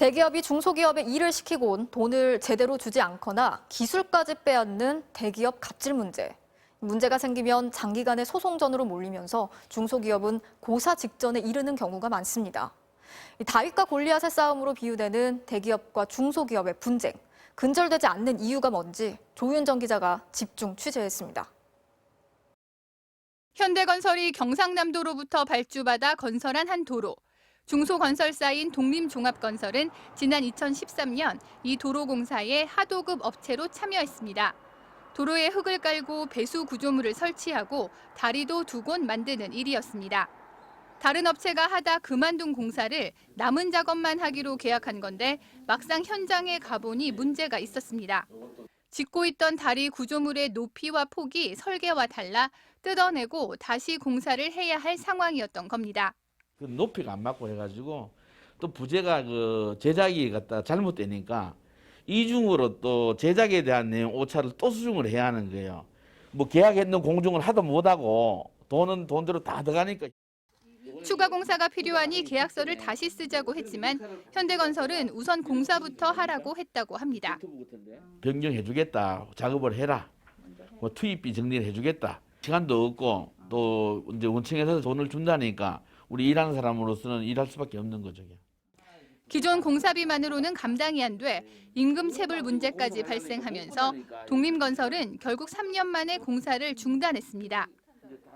대기업이 중소기업에 일을 시키곤 돈을 제대로 주지 않거나 기술까지 빼앗는 대기업 갑질 문제. 문제가 생기면 장기간의 소송전으로 몰리면서 중소기업은 고사 직전에 이르는 경우가 많습니다. 다윗과 골리앗의 싸움으로 비유되는 대기업과 중소기업의 분쟁. 근절되지 않는 이유가 뭔지 조윤정 기자가 집중 취재했습니다. 현대건설이 경상남도로부터 발주받아 건설한 한 도로. 중소건설사인 독림종합건설은 지난 2013년 이 도로 공사에 하도급 업체로 참여했습니다. 도로에 흙을 깔고 배수 구조물을 설치하고 다리도 두 곳 만드는 일이었습니다. 다른 업체가 하다 그만둔 공사를 남은 작업만 하기로 계약한 건데 막상 현장에 가보니 문제가 있었습니다. 짓고 있던 다리 구조물의 높이와 폭이 설계와 달라 뜯어내고 다시 공사를 해야 할 상황이었던 겁니다. 그 높이가 안 맞고 해가지고 또 부재가 제작이 갖다 잘못되니까 이중으로 또 제작에 대한 내용 오차를 또 수정을 해야 하는 거예요. 뭐 계약했는 공중을 하도 못하고 돈은 돈대로 다 들어가니까. 추가 공사가 필요하니 계약서를 다시 쓰자고 했지만 현대건설은 우선 공사부터 하라고 했다고 합니다. 변경해 주겠다. 작업을 해라. 뭐 투입비 정리를 해 주겠다. 시간도 없고 또 이제 원청에서 돈을 준다니까 우리 일하는 사람으로서는 일할 수밖에 없는 거죠. 기존 공사비만으로는 감당이 안 돼 임금 체불 문제까지 발생하면서 독림건설은 결국 3년 만에 공사를 중단했습니다.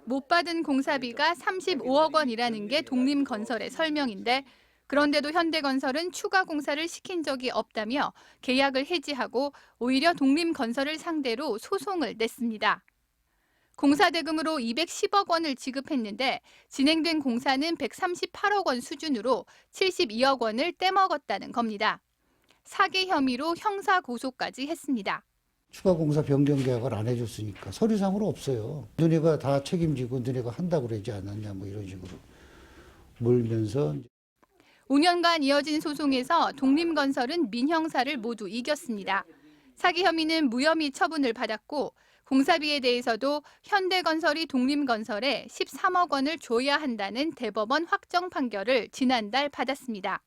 못 받은 공사비가 35억 원이라는 게 독림건설의 설명인데 그런데도 현대건설은 추가 공사를 시킨 적이 없다며 계약을 해지하고 오히려 독림건설을 상대로 소송을 냈습니다. 공사 대금으로 210억 원을 지급했는데 진행된 공사는 138억 원 수준으로 72억 원을 떼먹었다는 겁니다. 사기 혐의로 형사 고소까지 했습니다. 추가 공사 변경 계약을 안 해줬으니까 서류상으로 없어요. 너네가 다 책임지고 너네가 한다고 그러지 않았냐 뭐 이런 식으로 몰면서. 5년간 이어진 소송에서 독림건설은 민형사를 모두 이겼습니다. 사기 혐의는 무혐의 처분을 받았고 공사비에 대해서도 현대건설이 독림건설에 13억 원을 줘야 한다는 대법원 확정 판결을 지난달 받았습니다.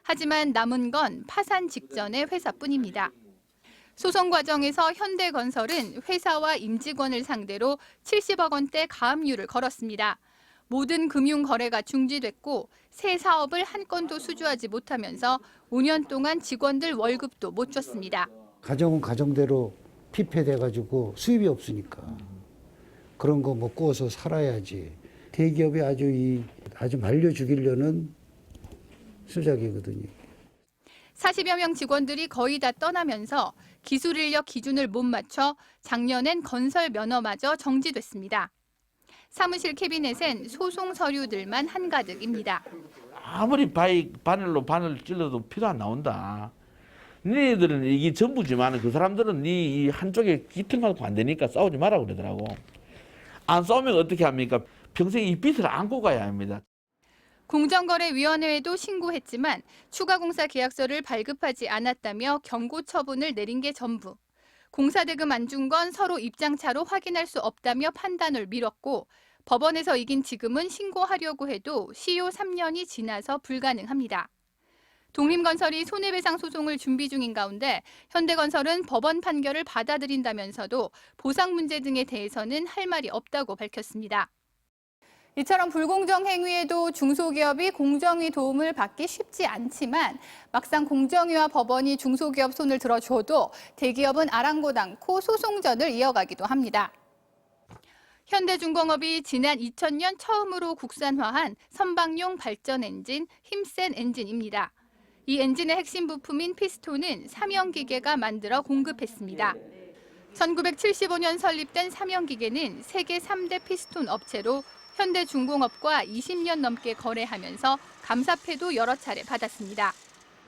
하지만 남은 건 파산 직전의 회사뿐입니다. 소송 과정에서 현대건설은 회사와 임직원을 상대로 70억 원대 가압류를 걸었습니다. 모든 금융 거래가 중지됐고 새 사업을 한 건도 수주하지 못하면서 5년 동안 직원들 월급도 못 줬습니다. 가정은 가정대로 피폐돼가지고 수입이 없으니까 그런 거 뭐 구워서 살아야지. 대기업이 아주 말려 죽이려는 수작이거든요. 40여 명 직원들이 거의 다 떠나면서 기술 인력 기준을 못 맞춰 작년엔 건설 면허마저 정지됐습니다. 사무실 캐비넷엔 소송 서류들만 한가득입니다. 아무리 바늘로 바늘 찔러도 피도 안 나온다. 니네들은 이게 전부지만 그 사람들은 이 한쪽에 기틀 갖고 안 되니까 싸우지 마라 그러더라고. 안 싸우면 어떻게 합니까? 평생 이 빚을 안고 가야 합니다. 공정거래위원회에도 신고했지만 추가 공사 계약서를 발급하지 않았다며 경고 처분을 내린 게 전부. 공사 대금 안 준 건 서로 입장차로 확인할 수 없다며 판단을 미뤘고 법원에서 이긴 지금은 신고하려고 해도 시효 3년이 지나서 불가능합니다. 독림건설이 손해배상 소송을 준비 중인 가운데 현대건설은 법원 판결을 받아들인다면서도 보상 문제 등에 대해서는 할 말이 없다고 밝혔습니다. 이처럼 불공정 행위에도 중소기업이 공정위 도움을 받기 쉽지 않지만 막상 공정위와 법원이 중소기업 손을 들어줘도 대기업은 아랑곳 않고 소송전을 이어가기도 합니다. 현대중공업이 지난 2000년 처음으로 국산화한 선박용 발전 엔진 힘센 엔진입니다. 이 엔진의 핵심 부품인 피스톤은 삼형기계가 만들어 공급했습니다. 1975년 설립된 삼형기계는 세계 3대 피스톤 업체로 현대중공업과 20년 넘게 거래하면서 감사패도 여러 차례 받았습니다.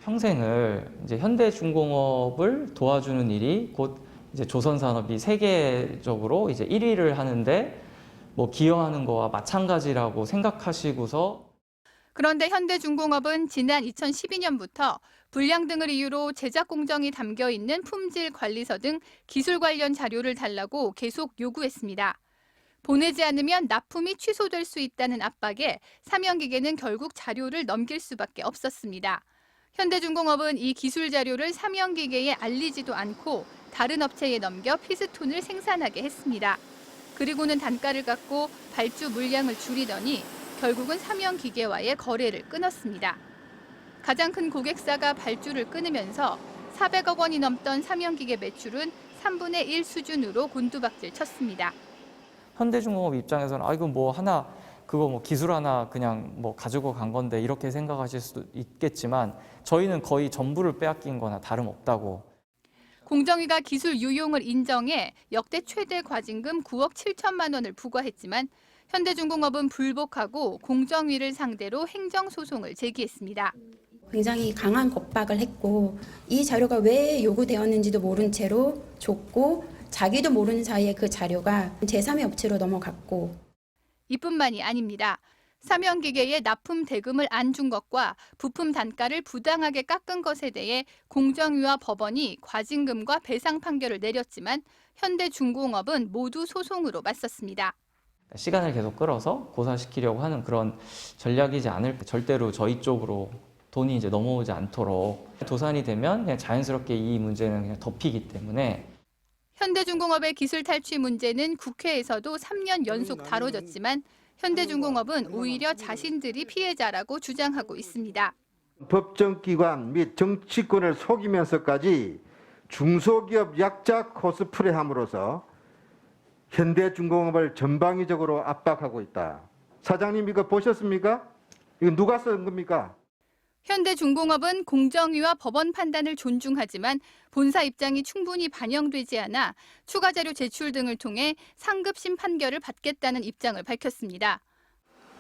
평생을 이제 현대중공업을 도와주는 일이 곧 이제 조선산업이 세계적으로 이제 1위를 하는데 뭐 기여하는 거와 마찬가지라고 생각하시고서. 그런데 현대중공업은 지난 2012년부터 불량 등을 이유로 제작 공정이 담겨 있는 품질 관리서 등 기술 관련 자료를 달라고 계속 요구했습니다. 보내지 않으면 납품이 취소될 수 있다는 압박에 삼형기계는 결국 자료를 넘길 수밖에 없었습니다. 현대중공업은 이 기술 자료를 삼형기계에 알리지도 않고 다른 업체에 넘겨 피스톤을 생산하게 했습니다. 그리고는 단가를 깎고 발주 물량을 줄이더니 결국은 삼형기계와의 거래를 끊었습니다. 가장 큰 고객사가 발주를 끊으면서 400억 원이 넘던 삼형기계 매출은 3분의 1 수준으로 곤두박질 쳤습니다. 현대중공업 입장에서는 이거 뭐 하나 그거 뭐 기술 하나 그냥 뭐 가지고 간 건데 이렇게 생각하실 수도 있겠지만 저희는 거의 전부를 빼앗긴 거나 다름없다고. 공정위가 기술 유용을 인정해 역대 최대 과징금 9억 7천만 원을 부과했지만 현대중공업은 불복하고 공정위를 상대로 행정소송을 제기했습니다. 굉장히 강한 겁박을 했고 이 자료가 왜 요구되었는지도 모른 채로 줬고 자기도 모르는 사이에 그 자료가 제3의 업체로 넘어갔고 이뿐만이 아닙니다. 삼형기계에 납품 대금을 안 준 것과 부품 단가를 부당하게 깎은 것에 대해 공정위와 법원이 과징금과 배상 판결을 내렸지만 현대중공업은 모두 소송으로 맞섰습니다. 시간을 계속 끌어서 고사시키려고 하는 그런 전략이지 않을 절대로 저희 쪽으로 돈이 이제 넘어오지 않도록 도산이 되면 그냥 자연스럽게 이 문제는 그냥 덮이기 때문에 현대중공업의 기술 탈취 문제는 국회에서도 3년 연속 다뤄졌지만 현대중공업은 오히려 자신들이 피해자라고 주장하고 있습니다. 법정기관 및 정치권을 속이면서까지 중소기업 약자 코스프레함으로써 현대중공업을 전방위적으로 압박하고 있다. 사장님 이거 보셨습니까? 이거 누가 쓴 겁니까? 현대중공업은 공정위와 법원 판단을 존중하지만 본사 입장이 충분히 반영되지 않아 추가 자료 제출 등을 통해 상급심 판결을 받겠다는 입장을 밝혔습니다.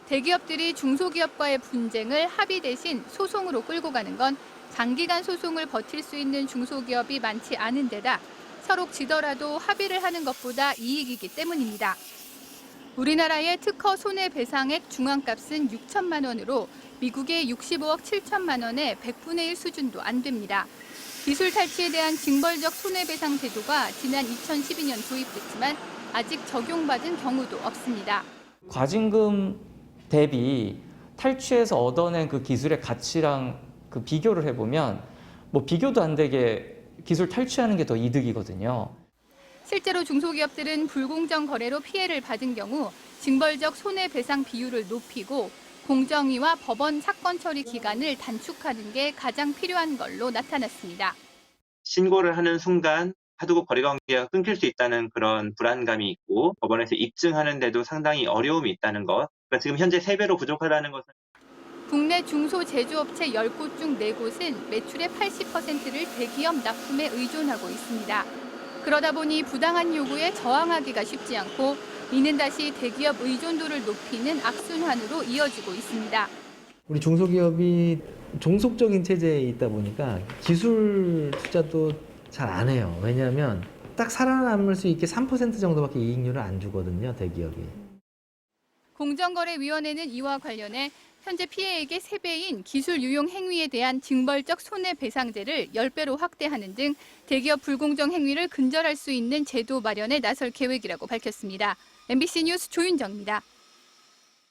대기업들이 중소기업과의 분쟁을 합의 대신 소송으로 끌고 가는 건 장기간 소송을 버틸 수 있는 중소기업이 많지 않은 데다 서로 지더라도 합의를 하는 것보다 이익이기 때문입니다. 우리나라의 특허 손해배상액 중앙값은 6천만 원으로 미국의 65억 7천만 원의 100분의 1 수준도 안 됩니다. 기술 탈취에 대한 징벌적 손해배상 제도가 지난 2012년 도입됐지만 아직 적용받은 경우도 없습니다. 과징금 대비 탈취해서 얻어낸 그 기술의 가치랑 그 비교를 해보면 뭐 비교도 안 되게 기술 탈취하는 게 더 이득이거든요. 실제로 중소기업들은 불공정 거래로 피해를 받은 경우 징벌적 손해배상 비율을 높이고 공정위와 법원 사건 처리 기간을 단축하는 게 가장 필요한 걸로 나타났습니다. 신고를 하는 순간 하도급 거래 관계가 끊길 수 있다는 그런 불안감이 있고 법원에서 입증하는데도 상당히 어려움이 있다는 것. 그러니까 지금 현재 3배로 부족하다는 것은 국내 중소제조업체 10곳 중 4곳은 매출의 80%를 대기업 납품에 의존하고 있습니다. 그러다 보니 부당한 요구에 저항하기가 쉽지 않고 이는 다시 대기업 의존도를 높이는 악순환으로 이어지고 있습니다. 우리 중소기업이 종속적인 체제에 있다 보니까 기술 투자도 잘 안 해요. 왜냐하면 딱 살아남을 수 있게 3% 정도밖에 이익률을 안 주거든요, 대기업이. 공정거래위원회는 이와 관련해 현재 피해액의 3배인 기술 유용 행위에 대한 징벌적 손해배상제를 10배로 확대하는 등 대기업 불공정 행위를 근절할 수 있는 제도 마련에 나설 계획이라고 밝혔습니다. MBC 뉴스 조윤정입니다.